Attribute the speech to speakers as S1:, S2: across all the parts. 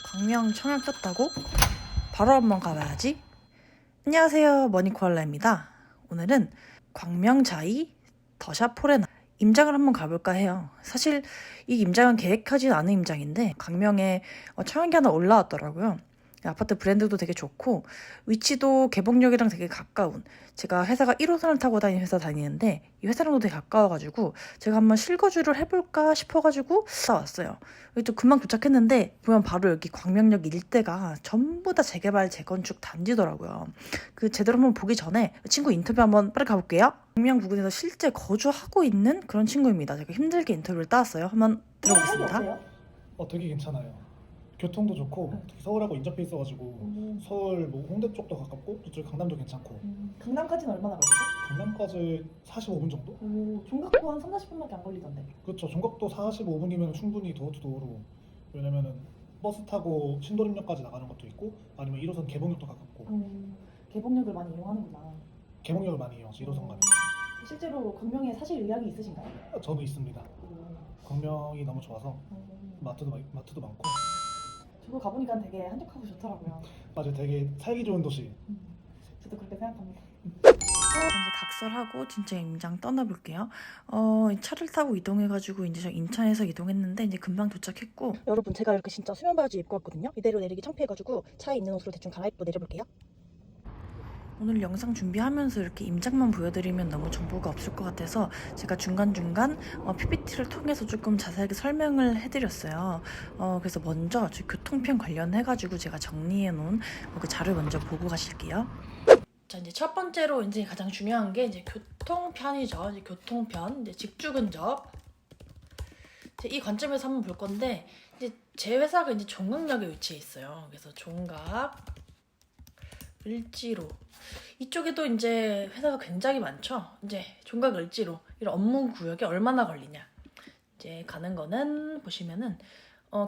S1: 광명 청약 떴다고? 바로 한번 가봐야지. 안녕하세요, 머니코알라입니다. 오늘은 광명 자이 더샵 포레나 임장을 한번 가볼까 해요. 사실 이 임장은 계획하지 않은 임장인데 광명에 청약이 하나 올라왔더라고요. 아파트 브랜드도 되게 좋고 위치도 개봉역이랑 되게 가까운, 제가 회사가 1호선을 타고 다니는 회사 다니는데 이 회사랑도 되게 가까워가지고 제가 한번 실거주를 해볼까 싶어가지고 왔어요. 여기 또 금방 도착했는데 보면 바로 여기 광명역 일대가 전부 다 재개발 재건축 단지더라고요. 그 제대로 한번 보기 전에 친구 인터뷰 한번 빨리 가볼게요. 광명 부근에서 실제 거주하고 있는 그런 친구입니다. 제가 힘들게 인터뷰를 따왔어요. 한번 들어보겠습니다.
S2: 되게 괜찮아요. 교통도 좋고 특히 서울하고 인접해 있어가지고 서울 뭐 홍대 쪽도 가깝고 저쪽 강남도 괜찮고.
S3: 강남까지는 얼마나 걸리죠?
S2: 강남까지 45분 정도?
S3: 종각도 한 3, 40분밖에 안 걸리던데.
S2: 그렇죠. 종각도 45분이면 충분히 도어투도어로. 왜냐면은 버스 타고 신도림역까지 나가는 것도 있고 아니면 1호선 개봉역도 가깝고.
S3: 개봉역을 많이 이용하는구나.
S2: 개봉역을 많이 이용하죠. 1호선 가면.
S3: 실제로 광명에 사실 의향이 있으신가요?
S2: 저도 있습니다. 광명이 너무 좋아서 마트도 많고.
S3: 저도 가보니까 되게 한적하고 좋더라고요.
S2: 맞아요. 되게 살기 좋은 도시.
S3: 저도 그렇게 생각합니다.
S1: 이제 각설하고 진짜 임장 떠나볼게요. 차를 타고 이동해가지고 이제 저 인천에서 이동했는데 이제 금방 도착했고,
S3: 여러분, 제가 이렇게 진짜 수면 바지 입고 왔거든요. 이대로 내리기 창피해가지고 차에 있는 옷으로 대충 갈아입고 내려볼게요.
S1: 오늘 영상 준비하면서 이렇게 임장만 보여드리면 너무 정보가 없을 것 같아서 제가 중간중간 PPT를 통해서 조금 자세하게 설명을 해드렸어요. 그래서 먼저 저 교통편 관련해가지고 제가 정리해놓은 그 자료를 먼저 보고 가실게요. 자, 이제 첫 번째로 이제 가장 중요한 게 이제 교통편이죠. 이제 교통편, 이제 직주 근접. 이 관점에서 한번 볼 건데, 이제 제 회사가 이제 종각역에 위치해 있어요. 그래서 종각, 을지로. 이쪽에도 이제 회사가 굉장히 많죠. 이제 종각 을지로 이런 업무 구역에 얼마나 걸리냐. 이제 가는 거는 보시면은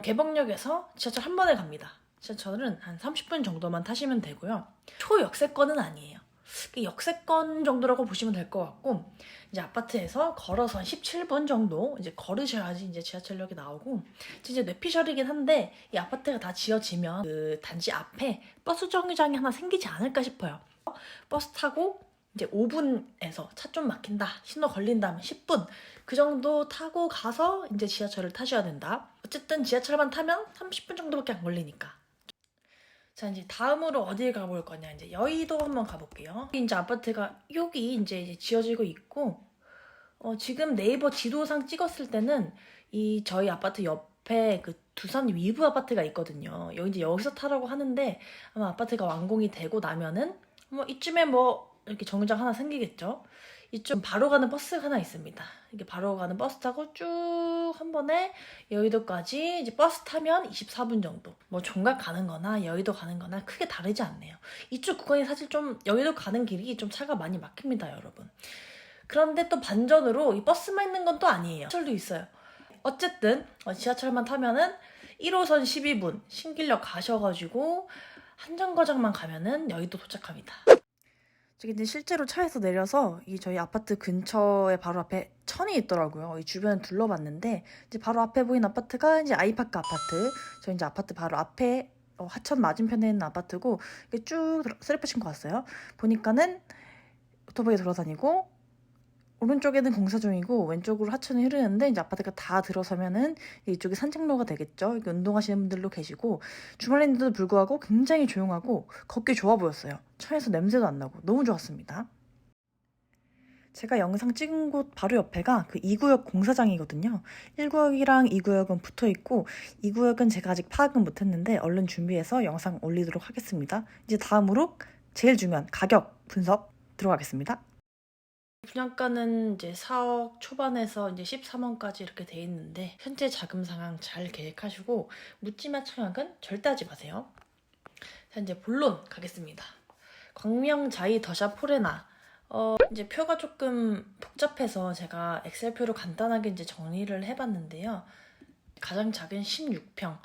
S1: 개봉역에서 지하철 한 번에 갑니다. 지하철은 한 30분 정도만 타시면 되고요. 초역세권은 아니에요. 역세권 정도라고 보시면 될 것 같고, 이제 아파트에서 걸어서 한 17분 정도 이제 걸으셔야지 이제 지하철역이 나오고, 이제 뇌피셜이긴 한데 이 아파트가 다 지어지면 그 단지 앞에 버스 정류장이 하나 생기지 않을까 싶어요. 버스 타고 이제 5분에서 차 좀 막힌다, 신호 걸린다면 10분 그 정도 타고 가서 이제 지하철을 타셔야 된다. 어쨌든 지하철만 타면 30분 정도밖에 안 걸리니까. 자, 이제 다음으로 어디에 가볼 거냐. 이제 여의도 한번 가볼게요. 이제 아파트가 여기 이제 지어지고 있고, 지금 네이버 지도상 찍었을 때는 이 저희 아파트 옆에 그 두산 위브 아파트가 있거든요. 여기 이제 여기서 타라고 하는데 아마 아파트가 완공이 되고 나면은 뭐 이쯤에 뭐 이렇게 정류장 하나 생기겠죠. 이쪽 바로 가는 버스가 하나 있습니다. 이게 바로 가는 버스 타고 쭉 한 번에 여의도까지 이제 버스 타면 24분 정도. 뭐 종각 가는 거나 여의도 가는 거나 크게 다르지 않네요. 이쪽 구간이 사실 좀 여의도 가는 길이 좀 차가 많이 막힙니다, 여러분. 그런데 또 반전으로 이 버스만 있는 건 또 아니에요. 지하철도 있어요. 어쨌든 지하철만 타면은 1호선 12분 신길역 가셔가지고 한정거장만 가면은 여의도 도착합니다. 저기 이제 실제로 차에서 내려서 이 저희 아파트 근처에 바로 앞에 천이 있더라고요. 이 주변을 둘러봤는데 이제 바로 앞에 보이는 아파트가 이제 아이파크 아파트. 저희 이제 아파트 바로 앞에 하천 맞은편에 있는 아파트고, 이게 쭉 쓰리퍼 친거 왔어요. 보니까는 오토바이 돌아다니고 오른쪽에는 공사 중이고 왼쪽으로 하천이 흐르는데 이제 아파트가 다 들어서면은 이쪽이 산책로가 되겠죠. 이렇게 운동하시는 분들도 계시고 주말인데도 불구하고 굉장히 조용하고 걷기 좋아 보였어요. 차에서 냄새도 안 나고 너무 좋았습니다. 제가 영상 찍은 곳 바로 옆에가 그 2구역 공사장이거든요. 1구역이랑 2구역은 붙어 있고 2구역은 제가 아직 파악은 못했는데 얼른 준비해서 영상 올리도록 하겠습니다. 이제 다음으로 제일 중요한 가격 분석 들어가겠습니다. 분양가는 이제 4억 초반에서 이제 13억까지 이렇게 돼 있는데 현재 자금 상황 잘 계획하시고 묻지마 청약은 절대 하지 마세요. 자, 이제 본론 가겠습니다. 광명 자이 더샵 포레나. 이제 표가 조금 복잡해서 제가 엑셀표로 간단하게 이제 정리를 해봤는데요. 가장 작은 16평.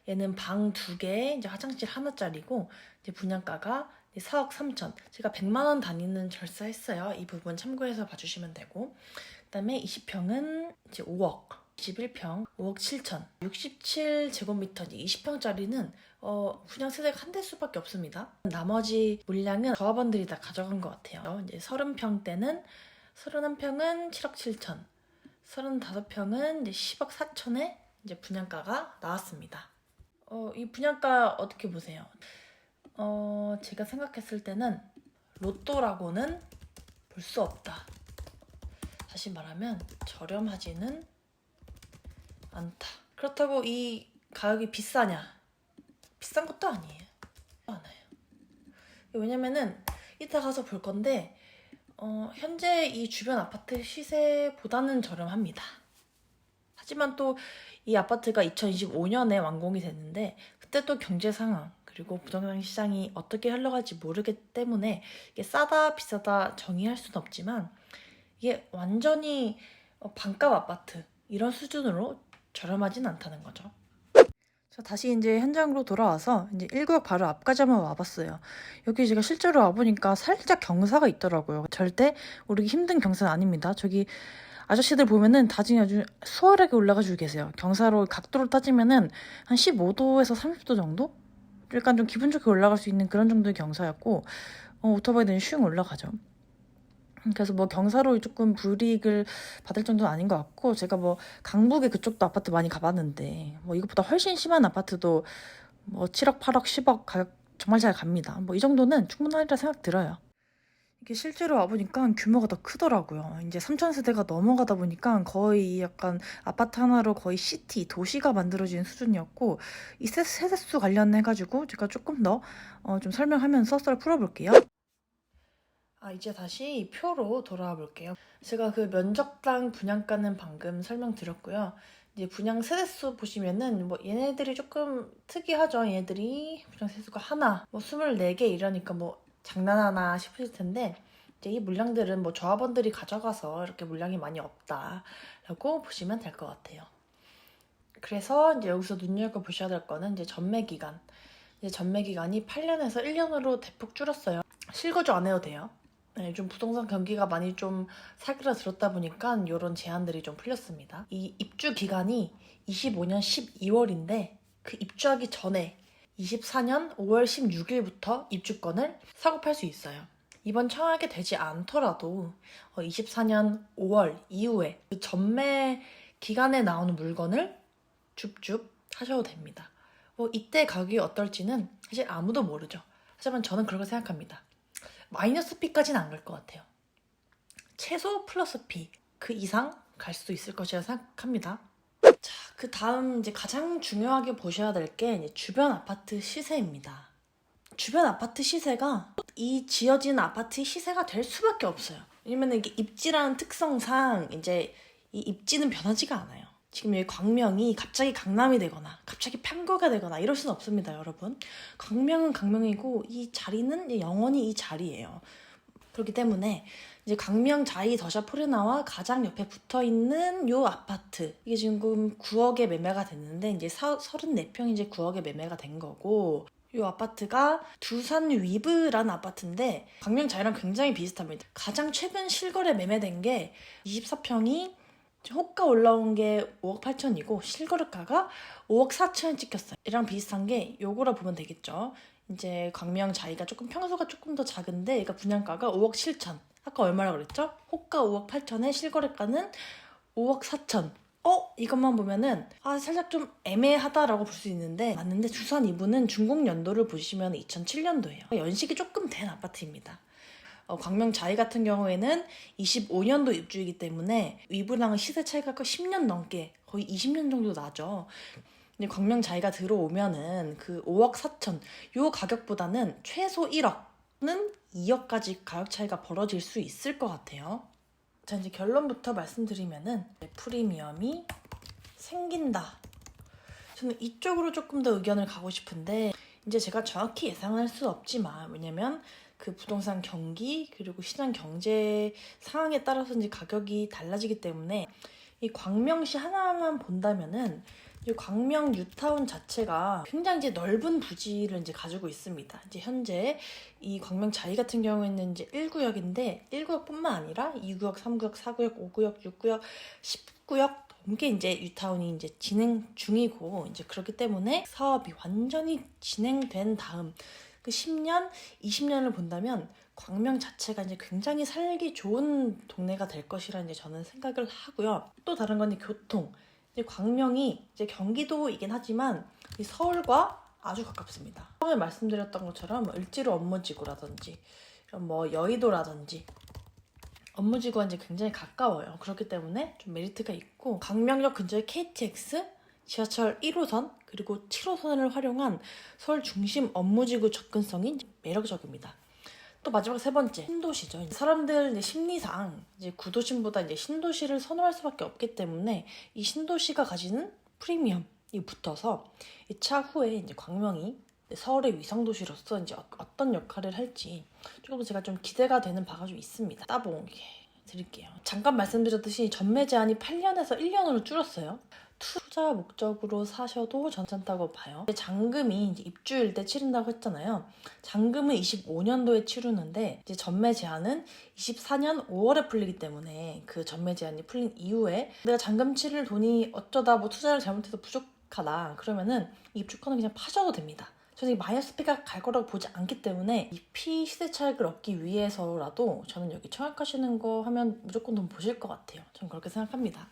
S1: 얘는 방 2개, 이제 화장실 하나짜리고 이제 분양가가 4억 3천. 제가 100만 원 단위는 절사했어요. 이 부분 참고해서 봐주시면 되고, 그다음에 20평은 이제 5억. 21평 5억 7천 67제곱미터 20평짜리는 분양 세대가 한 대 수밖에 없습니다. 나머지 물량은 조합원들이 다 가져간 것 같아요. 이제 30평대는 31평은 7억 7천 35평은 이제 10억 4천에 이제 분양가가 나왔습니다. 이 분양가 어떻게 보세요? 제가 생각했을 때는 로또라고는 볼 수 없다. 다시 말하면 저렴하지는 않다. 그렇다고 이 가격이 비싸냐? 비싼 것도 아니에요. 않아요. 왜냐면은 이따 가서 볼 건데 현재 이 주변 아파트 시세보다는 저렴합니다. 하지만 또 이 아파트가 2025년에 완공이 됐는데 그때 또 경제 상황 그리고 부동산 시장이 어떻게 흘러갈지 모르기 때문에 이게 싸다 비싸다 정의할 수는 없지만 이게 완전히 반값 아파트 이런 수준으로 저렴하진 않다는 거죠. 자, 다시 이제 현장으로 돌아와서 이제 1구역 바로 앞까지 한번 와봤어요. 여기 제가 실제로 와보니까 살짝 경사가 있더라고요. 절대 오르기 힘든 경사는 아닙니다. 저기 아저씨들 보면은 다짐이 아주 수월하게 올라가지고 계세요. 경사로 각도로 따지면은 한 15도에서 30도 정도? 약간 좀 기분 좋게 올라갈 수 있는 그런 정도의 경사였고 오토바이들은 슝 올라가죠. 그래서 뭐 경사로 조금 불이익을 받을 정도는 아닌 것 같고 제가 뭐 강북에 그쪽도 아파트 많이 가봤는데 뭐 이것보다 훨씬 심한 아파트도 뭐 7억, 8억, 10억 가격 정말 잘 갑니다. 뭐 이 정도는 충분하리라 생각 들어요. 이게 실제로 와보니까 규모가 더 크더라고요. 이제 3,000세대가 넘어가다 보니까 거의 약간 아파트 하나로 거의 시티, 도시가 만들어지는 수준이었고 이 세대수 관련해가지고 제가 조금 더 좀 설명하면서 썰을 풀어볼게요. 이제 다시 이 표로 돌아와 볼게요. 제가 그 면적당 분양가는 방금 설명드렸고요. 이제 분양 세대수 보시면은 뭐 얘네들이 조금 특이하죠. 얘네들이 분양 세대수가 하나, 뭐 24개 이러니까 뭐 장난하나 싶으실 텐데 이제 이 물량들은 뭐 조합원들이 가져가서 이렇게 물량이 많이 없다라고 보시면 될 것 같아요. 그래서 이제 여기서 눈여겨보셔야 될 거는 이제 전매 기간. 이제 전매 기간이 8년에서 1년으로 대폭 줄었어요. 실거주 안 해도 돼요. 네, 좀 부동산 경기가 많이 좀 사그라들었다 보니까 이런 제한들이 좀 풀렸습니다. 이 입주 기간이 25년 12월인데 그 입주하기 전에 24년 5월 16일부터 입주권을 사고 팔 수 있어요. 이번 청약이 되지 않더라도 24년 5월 이후에 그 전매 기간에 나오는 물건을 줍줍 하셔도 됩니다. 이때 가격이 어떨지는 사실 아무도 모르죠. 하지만 저는 그렇게 생각합니다. 마이너스 P까지는 안 갈 것 같아요. 최소 플러스 P 그 이상 갈 수도 있을 것이라 생각합니다. 자, 그 다음 이제 가장 중요하게 보셔야 될 게 주변 아파트 시세입니다. 주변 아파트 시세가 이 지어진 아파트의 시세가 될 수밖에 없어요. 왜냐면 이게 입지라는 특성상 이제 이 입지는 변하지가 않아요. 지금 여기 광명이 갑자기 강남이 되거나 갑자기 판교가 되거나 이럴 수는 없습니다, 여러분. 광명은 광명이고 이 자리는 영원히 이 자리예요. 그렇기 때문에 이제 광명 자이 더샵 포레나와 가장 옆에 붙어있는 요 아파트 이게 지금 9억에 매매가 됐는데 이제 34평이 이제 9억에 매매가 된 거고 이 아파트가 두산 위브라는 아파트인데 광명 자이랑 굉장히 비슷합니다. 가장 최근 실거래 매매된 게 24평이 호가 올라온 게 5억 8천이고 실거래가가 5억 4천에 찍혔어요. 이랑 비슷한 게 요거라 보면 되겠죠. 이제 광명 자이가 조금 평소가 조금 더 작은데 얘가 분양가가 5억 7천. 아까 얼마라 그랬죠? 호가 5억 8천에 실거래가는 5억 4천. 이것만 보면은 살짝 좀 애매하다라고 볼 수 있는데 맞는데 두산 2부는 준공 연도를 보시면 2007년도예요. 연식이 조금 된 아파트입니다. 광명 자이 같은 경우에는 25년도 입주이기 때문에 위브랑은 시세 차이가 10년 넘게 거의 20년 정도 나죠. 근데 광명 자이가 들어오면은 그 5억 4천 요 가격보다는 최소 1억는 2억까지 가격 차이가 벌어질 수 있을 것 같아요. 자, 이제 결론부터 말씀드리면은 프리미엄이 생긴다. 저는 이쪽으로 조금 더 의견을 가고 싶은데 이제 제가 정확히 예상할 수 없지만 왜냐면 그 부동산 경기 그리고 시장 경제 상황에 따라서 이제 가격이 달라지기 때문에 이 광명시 하나만 본다면은 이 광명 뉴타운 자체가 굉장히 이제 넓은 부지를 이제 가지고 있습니다. 이제 현재 이 광명 자이 같은 경우에는 이제 1구역인데 1구역뿐만 아니라 2구역, 3구역, 4구역, 5구역, 6구역, 10구역 넘게 이제 뉴타운이 이제 진행 중이고 이제 그렇기 때문에 사업이 완전히 진행된 다음 그 10년, 20년을 본다면 광명 자체가 이제 굉장히 살기 좋은 동네가 될 것이라 이제 저는 생각을 하고요. 또 다른 건 이제 교통. 이제 광명이 이제 경기도이긴 하지만 이 서울과 아주 가깝습니다. 처음에 말씀드렸던 것처럼 을지로 업무지구라든지 뭐 여의도라든지 업무지구와 이제 굉장히 가까워요. 그렇기 때문에 좀 메리트가 있고 광명역 근처에 KTX, 지하철 1호선 그리고 7호선을 활용한 서울 중심 업무지구 접근성이 매력적입니다. 또 마지막 세 번째, 신도시죠. 사람들 이제 심리상 이제 구도심보다 이제 신도시를 선호할 수밖에 없기 때문에 이 신도시가 가지는 프리미엄이 붙어서 이 차후에 이제 광명이 서울의 위성도시로서 이제 어떤 역할을 할지 조금 제가 좀 기대가 되는 바가 좀 있습니다. 따봉 드릴게요. 잠깐 말씀드렸듯이 전매 제한이 8년에서 1년으로 줄었어요. 투자 목적으로 사셔도 괜찮다고 봐요. 잔금이 이제 입주일 때 치른다고 했잖아요. 잔금은 25년도에 치르는데 이제 전매 제한은 24년 5월에 풀리기 때문에 그 전매 제한이 풀린 이후에 내가 잔금 치를 돈이 어쩌다 뭐 투자를 잘못해서 부족하다 그러면은 입주권은 그냥 파셔도 됩니다. 저는 이 마이너스 피가 갈 거라고 보지 않기 때문에 이 피 시세 차익을 얻기 위해서라도 저는 여기 청약하시는 거 하면 무조건 돈 보실 것 같아요. 저는 그렇게 생각합니다.